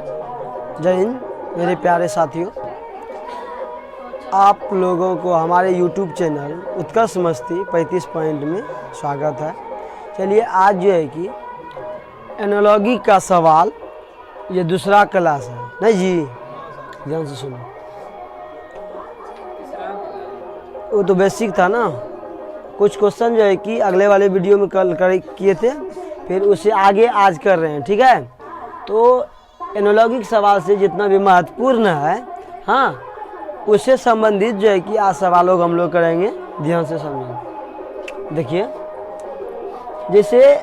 जय हिंद मेरे प्यारे साथियों, आप लोगों को हमारे YouTube चैनल उत्कर्ष मस्ती 35 पॉइंट में स्वागत है। चलिए आज जो है कि एनालॉजी का सवाल, ये दूसरा क्लास है। नहीं जी, ध्यान से सुनो। वो तो बेसिक था ना, कुछ क्वेश्चन जो है कि अगले वाले वीडियो में कल किए थे, फिर उसे आगे आज कर रहे हैं। ठीक है, तो एनालॉजी सवाल से जितना भी महत्वपूर्ण है, हाँ, उससे संबंधित जो है कि आज सवालों को हम लोग करेंगे। ध्यान से समझें। देखिए, जैसे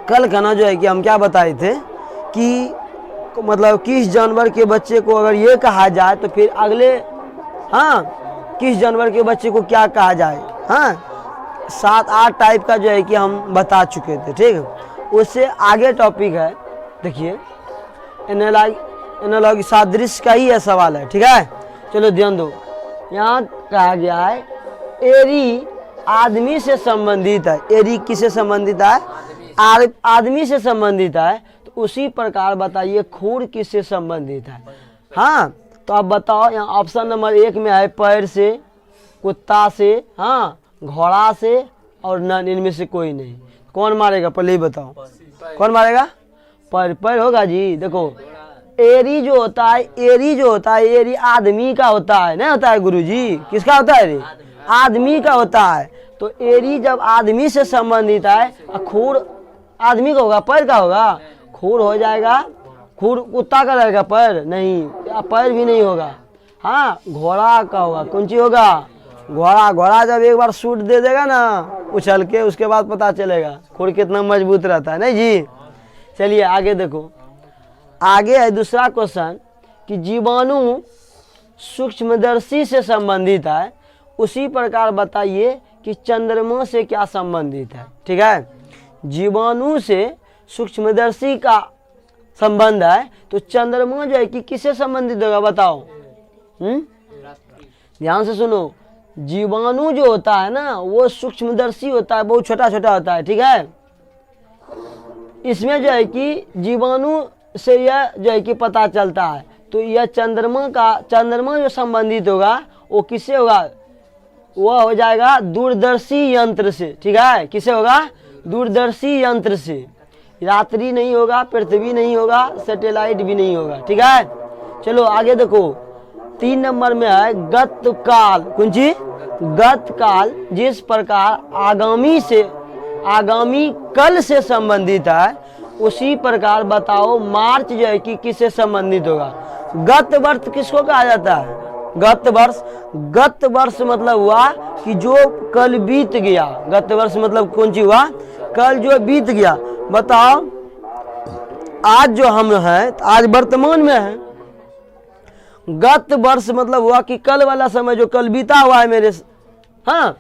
कल खाना जो है कि हम क्या बताए थे कि मतलब किस जानवर के बच्चे को अगर ये कहा जाए तो फिर अगले, हाँ, किस जानवर के बच्चे को क्या कहा जाए। हाँ, 7-8 टाइप का जो है कि हम बता चुके थे। ठीक है, उससे आगे टॉपिक है। देखिए, एनालॉजी सादृश्य का ही यह सवाल है। ठीक है, चलो ध्यान दो। यहाँ कहा गया है एरी आदमी से संबंधित है। एरी किससे संबंधित है? आदमी से संबंधित है। तो उसी प्रकार बताइए खुर किससे संबंधित है? हाँ, तो आप बताओ। यहाँ ऑप्शन नंबर 1 में है पैर से, कुत्ता से, हाँ, घोड़ा से और नन, इनमें से कोई नहीं। कौन मारेगा पहले ही बताओ, कौन मारेगा? पैर होगा जी। देखो, एरी जो होता है, एरी आदमी का होता है, नहीं होता है गुरुजी? किसका होता है? एरी आदमी का होता है। तो एरी जब आदमी से संबंधित है, खुर आदमी का होगा, पैर का होगा, खुर हो जाएगा। खुर कुत्ता का रहेगा, पैर नहीं, पैर भी नहीं होगा। हाँ, घोड़ा का होगा। कौन सी होगा? घोड़ा जब एक बार सूट दे देगा ना उछल के, उसके बाद पता चलेगा खुर कितना मजबूत रहता है। नहीं जी, चलिए आगे देखो। आगे है दूसरा क्वेश्चन कि जीवाणु सूक्ष्मदर्शी से संबंधित है। उसी प्रकार बताइए कि चंद्रमा से क्या संबंधित है। ठीक है, जीवाणु से सूक्ष्मदर्शी का संबंध है, तो चंद्रमा जो है कि किससे संबंधित होगा बताओ? ध्यान से सुनो। जीवाणु जो होता है ना, वो सूक्ष्मदर्शी होता है, बहुत छोटा छोटा होता है। ठीक है, इसमें जो है कि जीवाणु से यह जो है कि पता चलता है। तो यह चंद्रमा जो संबंधित होगा वो किससे होगा? वह हो जाएगा दूरदर्शी यंत्र से। ठीक है, किससे होगा? दूरदर्शी यंत्र से। रात्रि नहीं होगा, पृथ्वी नहीं होगा, सैटेलाइट भी नहीं होगा। ठीक है, चलो आगे देखो। 3 नंबर में है गतकाल। कुंजी गतकाल जिस प्रकार आगामी कल से संबंधित है, उसी प्रकार बताओ मार्च जो है कि किससे संबंधित होगा? गत वर्ष किसको कहा जाता है? गत वर्ष मतलब हुआ कि जो कल बीत गया। गत वर्ष मतलब कौन सी हुआ? कल जो बीत गया। बताओ, आज जो हम हैं, आज वर्तमान में है। गत वर्ष मतलब हुआ कि कल वाला समय जो कल बीता हुआ है मेरे, हाँ,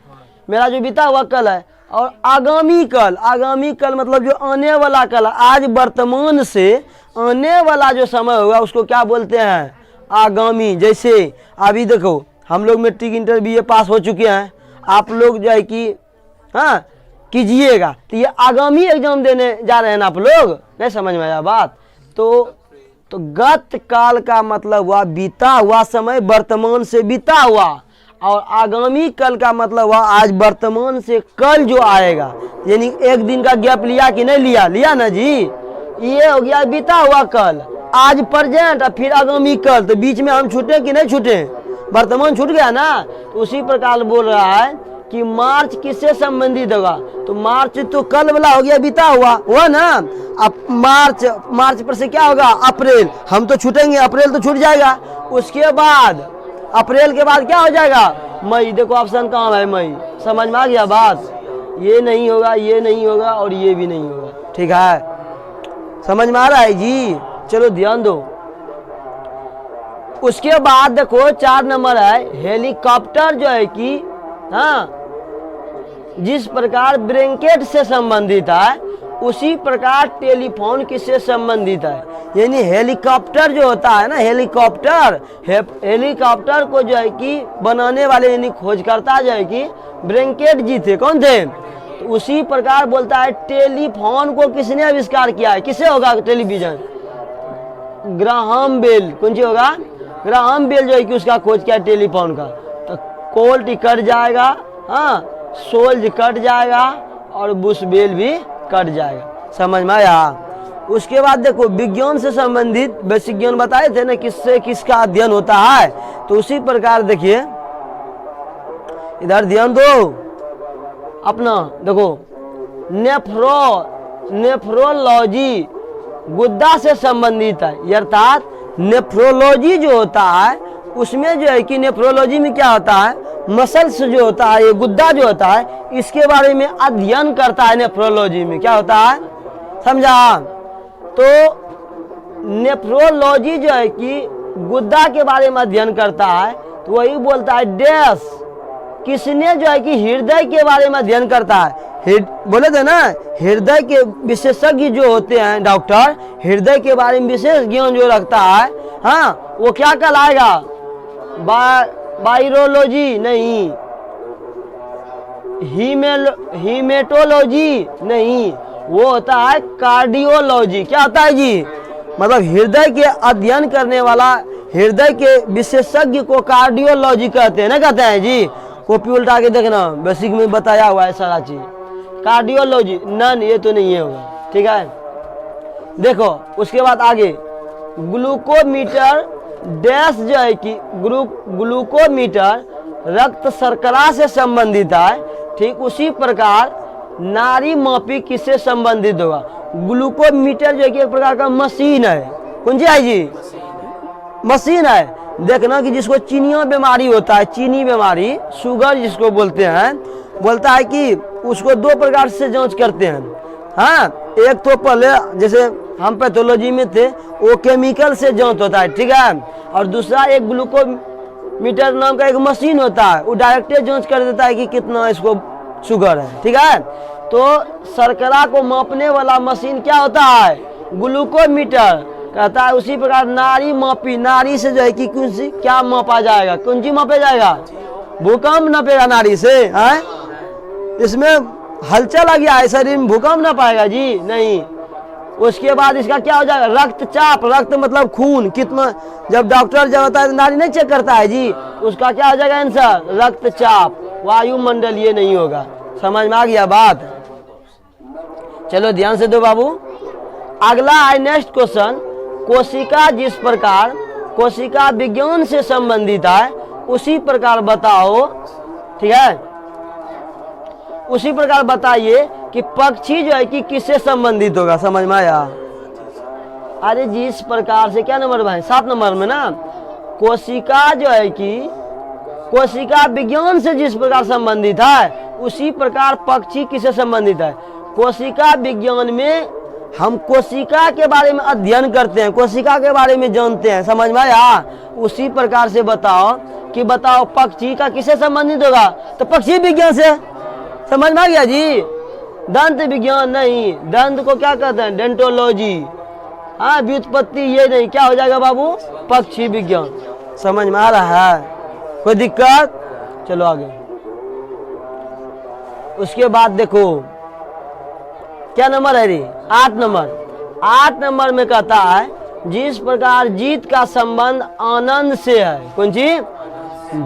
मेरा जो बीता हुआ कल है। और आगामी कल मतलब जो आने वाला कल। आज वर्तमान से आने वाला जो समय होगा उसको क्या बोलते हैं? आगामी। जैसे अभी देखो, हम लोग मैट्रिक इंटर BA पास हो चुके हैं। आप लोग जो है कि हाँ कीजिएगा, तो ये आगामी एग्जाम देने जा रहे हैं ना आप लोग। नहीं समझ में आया बात? तो गत काल का मतलब हुआ बीता हुआ समय, वर्तमान से बीता हुआ। और आगामी कल का मतलब हुआ आज वर्तमान से कल जो आएगा। यानी एक दिन का गैप लिया कि नहीं लिया ना जी? ये हो गया बीता हुआ कल। आज प्रेजेंट और फिर आगामी कल, तो बीच में हम छूटे कि नहीं छूटे? वर्तमान छूट गया ना। तो उसी प्रकार बोल रहा है कि मार्च किससे संबंधित होगा? तो मार्च तो कल वाला हो गया, बीता हुआ ना। अब मार्च पर से क्या होगा? अप्रैल। हम तो छूटेंगे, अप्रैल तो छूट जाएगा। उसके बाद अप्रैल के बाद क्या हो जाएगा? मई। देखो ऑप्शन कहाँ है? मई। समझ में आ गया बात? ये नहीं होगा, ये नहीं होगा और ये भी नहीं होगा। ठीक है, समझ में आ रहा है जी? चलो ध्यान दो। उसके बाद देखो 4 नंबर है हेलीकॉप्टर जो है कि, हाँ, जिस प्रकार ब्लैंकेट से संबंधित है, उसी प्रकार टेलीफोन किससे संबंधित है? यानी हेलीकॉप्टर जो होता है ना, हेलीकॉप्टर को जो है कि बनाने वाले यानी खोजकर्ता जो है कि ब्लैंकेट जी थे। कौन थे? तो उसी प्रकार बोलता है टेलीफोन को किसने आविष्कार किया है? किससे होगा टेलीविजन? ग्राहम बेल, कौन सी होगा? ग्राहम बेल जो है कि उसका खोज किया टेलीफोन का। तो कोल्ट कट जाएगा, हाँ, सोल्ज कट जाएगा और बुश बेल भी कट जाएगा। समझ में आया? उसके बाद देखो विज्ञान से संबंधित बेसिक ज्ञान बताए थे ना, किससे किसका अध्ययन होता है। तो उसी प्रकार देखिए, इधर ध्यान दो अपना, देखो नेफ्रोलॉजी गुद्दा से संबंधित है, अर्थात नेफ्रोलॉजी जो होता है उसमें जो है कि नेफ्रोलॉजी में क्या होता है, मसल्स जो होता है, ये गुद्दा जो होता है, इसके बारे में अध्ययन करता है। नेफ्रोलॉजी में क्या होता है, समझा? तो नेफ्रोलॉजी जो है कि गुद्दा के बारे में अध्ययन करता है, तो वही बोलता है डैश, किसने जो है कि हृदय के बारे में अध्ययन करता है। बोले थे ना, हृदय के विशेषज्ञ जो होते हैं डॉक्टर, हृदय के बारे में विशेष ज्ञान जो रखता है, हाँ, वो क्या कहलाएगा? वायरोलॉजी नहीं, हीमेटोलॉजी नहीं, वो होता है कार्डियोलॉजी। क्या होता है जी? मतलब हृदय के अध्ययन करने वाला, हृदय के विशेषज्ञ को कार्डियोलॉजी कहते हैं ना, कहते हैं जी। कॉपी उल्टा के देखना, बेसिक में बताया हुआ है सारा चीज। कार्डियोलॉजी नन, ये तो नहीं है होगा, ठीक है। देखो उसके बाद आगे ग्लूकोमीटर डैश जो है कि ग्लूकोमीटर रक्त शर्करा से संबंधित है, ठीक उसी प्रकार नाड़ी मापी किससे संबंधित होगा? ग्लूकोमीटर जो है कि एक प्रकार का मशीन है। कौन सी है जी? मशीन है। देखना कि जिसको चीनिया बीमारी होता है, चीनी बीमारी, शुगर जिसको बोलते हैं, बोलता है कि उसको दो प्रकार से जांच करते हैं। हाँ, एक तो पहले जैसे हम पैथोलॉजी में थे, वो केमिकल से जांच होता है, ठीक है। और दूसरा एक ग्लूकोमीटर नाम का एक मशीन होता है, वो डायरेक्ट जांच कर देता है कि कितना इसको शुगर है, ठीक है। तो शर्करा को मापने वाला मशीन क्या होता है? ग्लूकोमीटर कहता है। उसी प्रकार नाड़ी मापी, नाड़ी से जो है कि कौन सी क्या मापा जाएगा? कौन सी मापा जाएगा? भूकंप नापेगा नाड़ी से, है? इसमें हलचल आ गया है शरीर में, भूकंप ना पाएगा जी, नहीं। उसके बाद इसका क्या हो जाएगा? रक्तचाप, रक्त मतलब खून कितना, जब डॉक्टर जब होता है तो नाड़ी नहीं चेक करता है जी, उसका क्या हो जाएगा आंसर? रक्तचाप। वायुमंडल ये नहीं होगा। समझ में आ गया बात? चलो ध्यान से दो बाबू। अगला है नेक्स्ट क्वेश्चन, कोशिका जिस प्रकार कोशिका विज्ञान से संबंधित है उसी प्रकार बताओ, ठीक है, उसी प्रकार बताइए कि पक्षी जो है कि किससे संबंधित होगा। समझ में आया? अरे जिस प्रकार से, क्या नंबर भाई? 7 नंबर में ना, कोशिका जो है कि कोशिका विज्ञान से जिस प्रकार संबंधित है उसी प्रकार पक्षी किससे संबंधित है। कोशिका विज्ञान में हम कोशिका के बारे में अध्ययन करते हैं, कोशिका के बारे में जानते हैं। समझ में आया? उसी प्रकार से बताओ कि बताओ पक्षी का किससे संबंधित होगा? तो पक्षी विज्ञान से। समझ में आ गया जी? दंत विज्ञान नहीं, दंत को क्या कहते हैं? डेंटोलॉजी। हाँ, व्युत्पत्ति ये नहीं, क्या हो जाएगा बाबू? पक्षी विज्ञान। समझ में आ रहा है? कोई दिक्कत? चलो आगे। उसके बाद देखो क्या नंबर है रे? 8 नंबर। 8 नंबर में कहता है जिस प्रकार जीत का संबंध आनंद से है। कौन सी?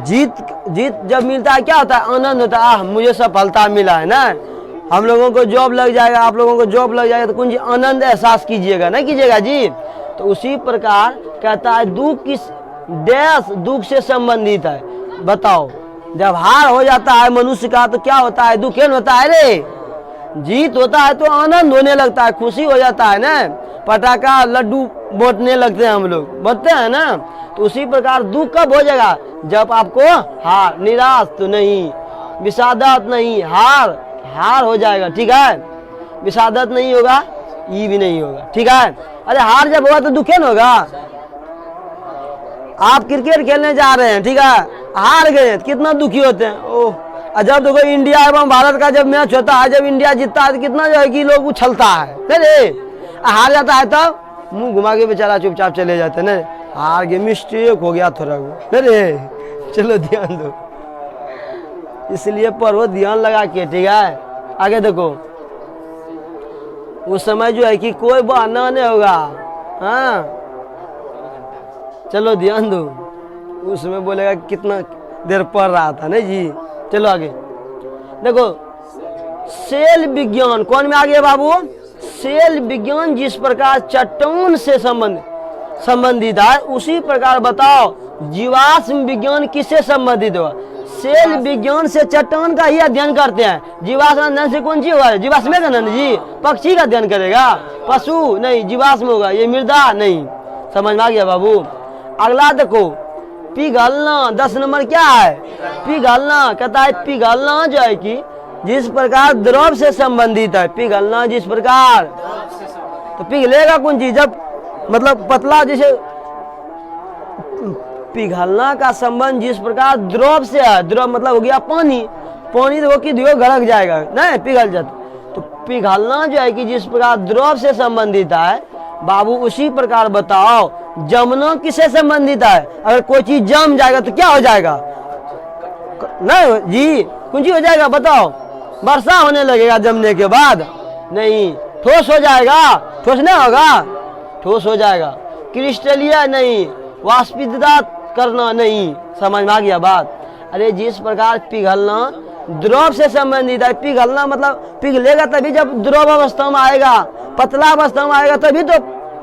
जीत जब मिलता है क्या होता है? आनंद होता है। मुझे सफलता मिला है ना, हम लोगों को जॉब लग जाएगा, आप लोगों को जॉब लग जाएगा, तो कौन सी आनंद एहसास कीजिएगा, नहीं कीजिएगा जी? तो उसी प्रकार कहता है दुख किस डैश दुख से संबंधित है। बताओ, जब हार हो जाता है मनुष्य का तो क्या होता है? दुखेन होता है रे। जीत होता है तो आनंद होने लगता है, खुशी हो जाता है ना, पटाखा लड्डू बांटने लगते हैं हम लोग, बांटते हैं ना। तो उसी प्रकार दुख कब हो जाएगा? जब आपको हार, निराश तो नहीं, विषादत नहीं, हार हो जाएगा, ठीक है। विषादत नहीं होगा, ये भी नहीं होगा, ठीक है। अरे हार जब होगा तो दुखे न होगा। आप क्रिकेट खेलने जा रहे हैं, ठीक है, हार गए, कितना दुखी होते हैं। ओह, जब देखो इंडिया एवं भारत का जब मैच होता है, जब इंडिया जीतता है तो कितना जो है कि लोग उछलता है, नहीं? हार जाता है तब मुंह घुमा के बेचारा चुपचाप चले जाते हैं, हार गए, मिस्टेक हो गया थोड़ा, नहीं? चलो ध्यान दो, इसलिए पढ़ो ध्यान लगा के, ठीक है। आगे देखो, उस समय जो है कि कोई बहाना नहीं होगा, हाँ, चलो ध्यान दो, उसमें बोलेगा कितना देर पढ़ रहा था नहीं जी। चलो आगे देखो, सेल विज्ञान कौन में आ गया बाबू? सेल विज्ञान जिस प्रकार चट्टान से संबंधित है, उसी प्रकार बताओ जीवाश्म विज्ञान किससे संबंधित हुआ? सेल विज्ञान से चट्टान का ही अध्ययन करते हैं। जीवाश्म अध्ययन से कौन सी होगा? जीवाश्म का नंद जी, पक्षी का अध्ययन करेगा, पशु नहीं, जीवाश्म होगा। ये मृदा नहीं, समझ में आ गया बाबू। अगला देखो, पिघलना 10 नंबर क्या है? पिघलना कहता है, पिघलना जो है कि जिस प्रकार द्रव से संबंधित है, पिघलना जिस प्रकार, तो पिघलेगा कौन चीज? जब मतलब पतला, जैसे पिघलना का संबंध जिस प्रकार द्रव से है, द्रव मतलब हो गया पानी, पानी तो कि गड़क जाएगा नहीं, पिघल जाता। तो पिघलना जो है कि जिस प्रकार द्रव से संबंधित है बाबू, उसी प्रकार बताओ जमना किससे संबंधित है? अगर कोई चीज जम जाएगा तो क्या हो जाएगा? नहीं जी, कौन चीज हो जाएगा बताओ? वर्षा होने लगेगा जमने के बाद? नहीं, ठोस हो जाएगा। ठोस नहीं होगा, ठोस हो जाएगा। क्रिस्टलीय नहीं, वाष्पितता करना नहीं, समझ में आ गया बात? अरे जिस प्रकार पिघलना द्रव से संबंधित है, पिघलना मतलब पिघलेगा तभी जब द्रव अवस्था में आएगा, पतला अवस्था में आएगा तभी तो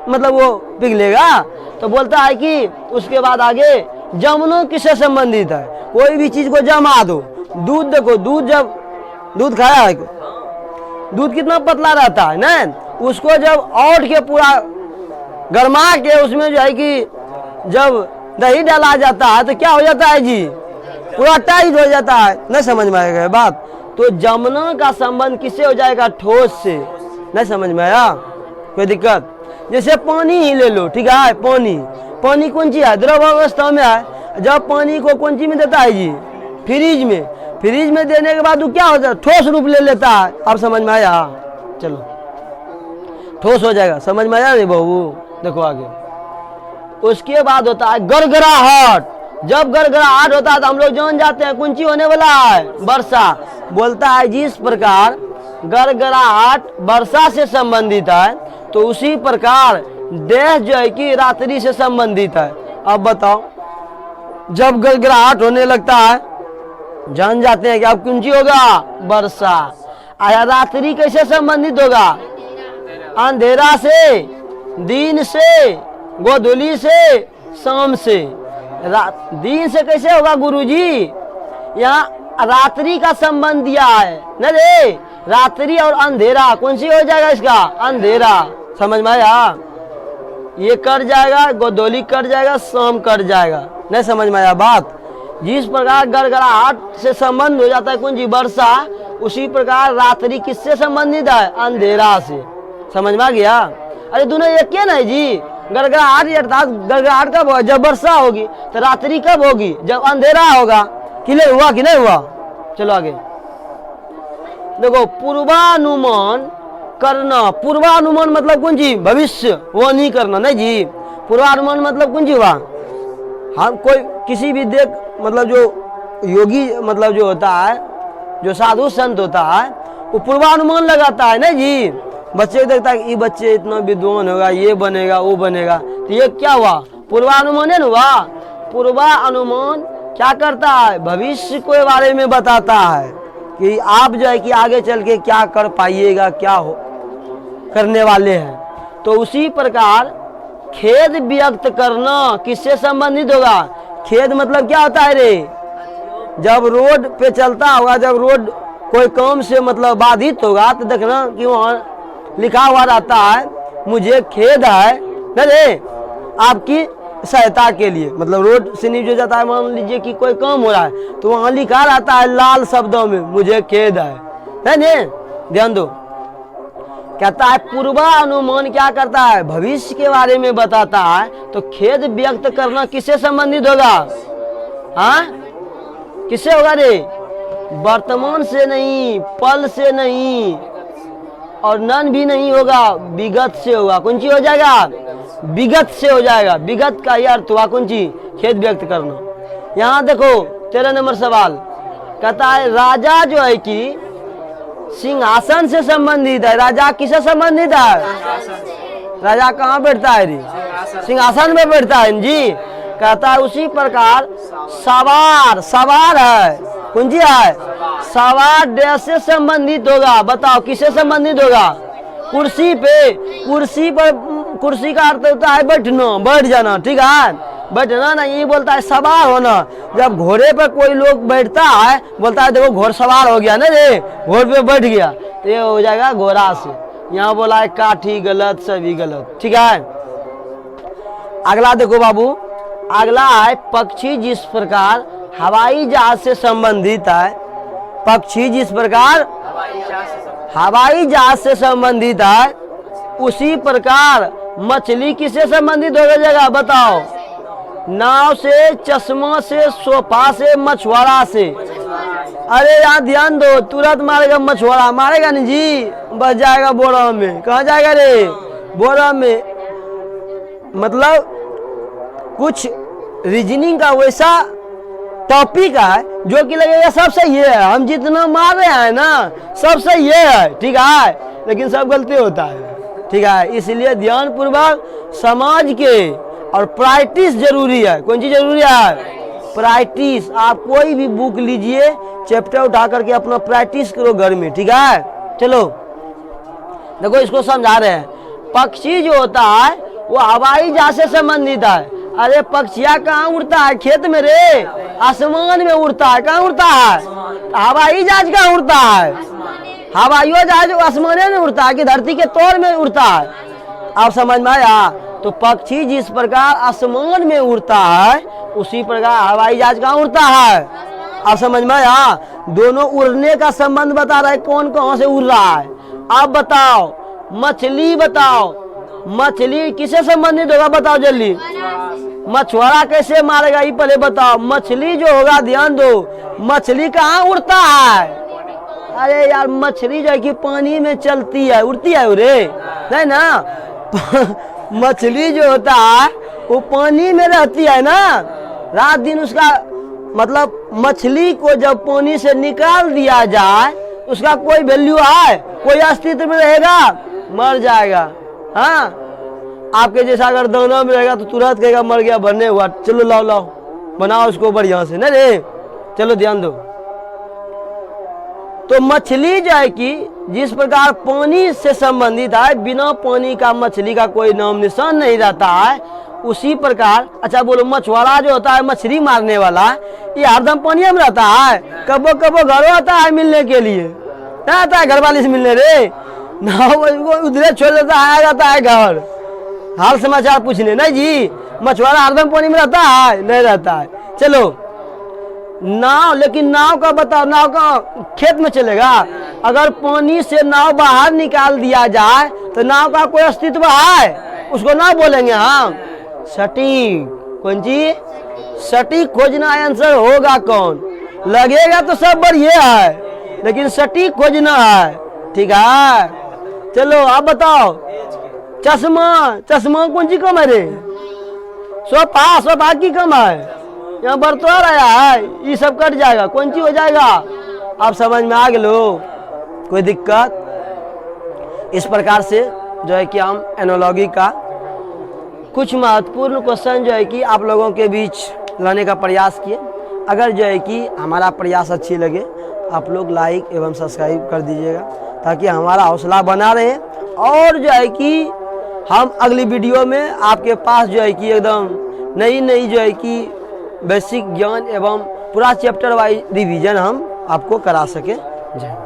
मतलब वो पिघलेगा। तो बोलता है कि उसके बाद आगे जमना किससे संबंधित है? कोई भी चीज को जमा दो। दूध देखो, दूध जब दूध खाया है, दूध कितना पतला रहता है ना, उसको जब औट के पूरा गरमा के उसमें जो है कि जब दही डाला जाता है तो क्या हो जाता है जी? पूरा टाइट हो जाता है। नहीं समझ में आएगा बात? तो जमना का संबंध किससे हो जाएगा? ठोस से। नहीं समझ में आया? कोई दिक्कत? जैसे पानी ही ले लो, ठीक है? पानी, पानी कौन चीज है? द्रव अवस्था में है। जब पानी को कौन चीज में देता है जी? फ्रिज में। फ्रिज में देने के बाद वो क्या होता है? ठोस रूप ले लेता है। अब समझ में आया? चलो, ठोस हो जाएगा। समझ में आया नहीं बहू? देखो आगे, उसके बाद होता है गड़गड़ाहट। जब गड़गड़ाहट होता है तो हम लोग जान जाते हैं कौन चीज होने वाला है? वर्षा। बोलता है जिस प्रकार गड़गड़ाहट वर्षा से संबंधित है, तो उसी प्रकार देह जो है कि रात्रि से संबंधित है। अब बताओ, जब गड़गड़ाहट होने लगता है जान जाते हैं कि अब कौन चीज होगा? वर्षा। आया रात्रि कैसे संबंधित होगा? अंधेरा से, दिन से, गोधूली से, शाम से। दिन से कैसे होगा गुरुजी? यहाँ रात्रि का संबंध दिया है न रे। रात्रि और अंधेरा कौन सी हो जाएगा इसका? अंधेरा। समझ में आया? ये कट जाएगा, गोधूली कट जाएगा, शाम कट जाएगा। नहीं समझ में आया बात? जिस प्रकार गड़गड़ाहट से संबंध हो जाता है कौन जी? वर्षा। उसी प्रकार रात्रि किससे संबंधित है? अंधेरा से। समझ में आ गया? अरे दोनों एक ही नहीं जी। गड़गड़ाहट अर्थात गड़गड़ाहट कब होगा? जब वर्षा होगी। तो रात्रि कब होगी? जब अंधेरा होगा। क्लियर हुआ कि नहीं हुआ? चलो आगे देखो, पूर्वानुमान करना। पूर्वानुमान मतलब कौन जी? भविष्य वो नहीं करना नहीं जी। पूर्वानुमान मतलब कौन जी हुआ? हम कोई किसी भी देख मतलब जो योगी मतलब जो होता है, जो साधु संत होता है, वो पूर्वानुमान लगाता है नहीं जी। बच्चे को देखता है कि ये बच्चे इतना विद्वान होगा, ये बनेगा, वो बनेगा। तो ये क्या हुआ? पूर्वानुमान है ना हुआ। पूर्वानुमान क्या करता है? भविष्य के बारे में बताता है कि आप जो है कि आगे चल के क्या कर पाइएगा, क्या हो करने वाले हैं। तो उसी प्रकार खेद व्यक्त करना किससे संबंधित होगा? खेद मतलब क्या होता है रे? जब रोड पे चलता होगा, जब रोड कोई काम से मतलब बाधित होगा तो देखना कि वहाँ लिखा हुआ रहता है मुझे खेद है न रे आपकी सहायता के लिए। मतलब रोड से नीचे जाता है, मान लीजिए कि कोई काम हो रहा है तो वहाँ लिखा रहता है लाल शब्दों में मुझे खेद है न? ध्यान दो, कहता है पूर्वानुमान क्या करता है? भविष्य के बारे में बताता है। तो खेद व्यक्त करना किससे संबंधित होगा? हाँ, किससे होगा रे? वर्तमान से नहीं, पल से नहीं, और नन भी नहीं होगा, विगत से होगा। कौन सी हो जाएगा? विगत से हो जाएगा। विगत का ही अर्थ हुआ कौन सी? खेद व्यक्त करना। यहाँ देखो 13 नंबर सवाल कहता है राजा जो है कि सिंहासन से संबंधित है। राजा किससे संबंधित है? राजा कहाँ बैठता है रे? सिंहासन में बैठता है जी। कहता है उसी प्रकार सवार, सवार है कौन जी है? सवार देश से संबंधित होगा। बताओ किससे संबंधित होगा? कुर्सी पे, कुर्सी पर, कुर्सी का अर्थ होता है बैठना, बैठ जाना, ठीक है, बैठना ना, ये बोलता है सवार होना। जब घोड़े पर कोई लोग बैठता है बोलता है देखो घोड़ सवार हो गया ना रे, घोड़ पे बैठ गया, तो ये हो जाएगा घोड़ा से। यहाँ बोला है काठी गलत, सभी गलत, ठीक है। अगला देखो बाबू, अगला है पक्षी जिस प्रकार हवाई जहाज से संबंधित है, पक्षी जिस प्रकार हवाई जहाज से संबंधित है उसी प्रकार मछली किससे संबंधित हो जाएगा? बताओ। नाव से, चश्मा से, सोफा से, मछुआरा से। अरे यार ध्यान दो, तुरंत मारेगा मछुआरा, मारेगा नहीं जी, बच जाएगा बोरा में। कहाँ जाएगा रे? बोरा में। मतलब कुछ रीजनिंग का वैसा टॉपिक है जो कि लगेगा सब सही है, हम जितना मार रहे हैं ना सब सही है, ठीक है, लेकिन सब गलती होता है, ठीक है। इसलिए ध्यान पूर्वक समाज के और प्रैक्टिस जरूरी है। कौन चीज जरूरी है? प्रैक्टिस। आप कोई भी बुक लीजिए, चैप्टर उठा करके अपना प्रैक्टिस करो घर में, ठीक है। चलो देखो इसको समझा रहे हैं। पक्षी जो होता है वो हवाई जहाज से संबंधित है। अरे पक्षियाँ कहाँ उड़ता है? खेत में रे, आसमान में उड़ता है। कहाँ उड़ता है? हवाई जहाज कहाँ उड़ता है? हवाई जहाज आसमान में उड़ता है कि धरती के तौर में उड़ता है? आप समझ में आया? तो पक्षी जिस प्रकार आसमान में उड़ता है उसी प्रकार हवाई जहाज कहाँ उड़ता है? आप समझ में आया? दोनों उड़ने का संबंध बता रहा है, कौन कहाँ से उड़ रहा है। आप बताओ, मछली बताओ, मछली किससे संबंधित होगा? बताओ जल्दी। मछुआरा कैसे मारेगा ये पहले बताओ। मछली जो होगा, ध्यान दो, मछली कहाँ उड़ता है? अरे यार मछली जो है कि पानी में चलती है, उड़ती है रे, नहीं ना। मछली जो होता है वो पानी में रहती है ना, रात दिन उसका मतलब मछली को जब पानी से निकाल दिया जाए उसका कोई वैल्यू है? कोई अस्तित्व में रहेगा? मर जाएगा। हाँ, आपके जैसा अगर दाना में रहेगा तो तुरंत कहेगा मर गया, बनने हुआ, चलो लाओ लाओ बनाओ उसको बढ़िया से, नहीं रे। चलो ध्यान दो। तो मछली जो है कि जिस प्रकार पानी से संबंधित है, बिना पानी का मछली का कोई नाम निशान नहीं रहता है, उसी प्रकार अच्छा बोलो मछुआरा जो होता है मछली मारने वाला, ये हरदम पानी में रहता है? कबो कबो घर आता है मिलने के लिए, नहीं आता है घर वाले से मिलने रे, ना उधर छोड़ देता है, आ जाता है घर हाल समाचार पूछने, नहीं जी। मछुआरा हरदम पानी में रहता है? नहीं रहता है। चलो नाव, लेकिन नाव का बताओ, नाव का खेत में चलेगा? अगर पानी से नाव बाहर निकाल दिया जाए तो नाव का कोई अस्तित्व है? उसको नाव बोलेंगे हम? सटीक। कौन चीज? सटीक खोजना आंसर होगा कौन? लगेगा तो सब बढ़िया है लेकिन सटीक खोजना है, ठीक है। चलो आप बताओ। चश्मा, चश्मा कौन सी कम है रे? सोफा, सोफा की कम है? यहाँ बर्तन आया है, ये सब कट जाएगा, कौन सी हो जाएगा? आप समझ में आ गए लो, कोई दिक्कत? इस प्रकार से जो है कि हम एनालॉजी का कुछ महत्वपूर्ण क्वेश्चन जो है कि आप लोगों के बीच लाने का प्रयास किए। अगर जो है कि हमारा प्रयास अच्छी लगे आप लोग लाइक एवं सब्सक्राइब कर दीजिएगा ताकि हमारा हौसला बना रहे, और जो है कि हम अगली वीडियो में आपके पास जो है कि एकदम नई नई जो है कि बेसिक ज्ञान एवं पूरा चैप्टर वाइज रिवीजन हम आपको करा सके। जय हिंद।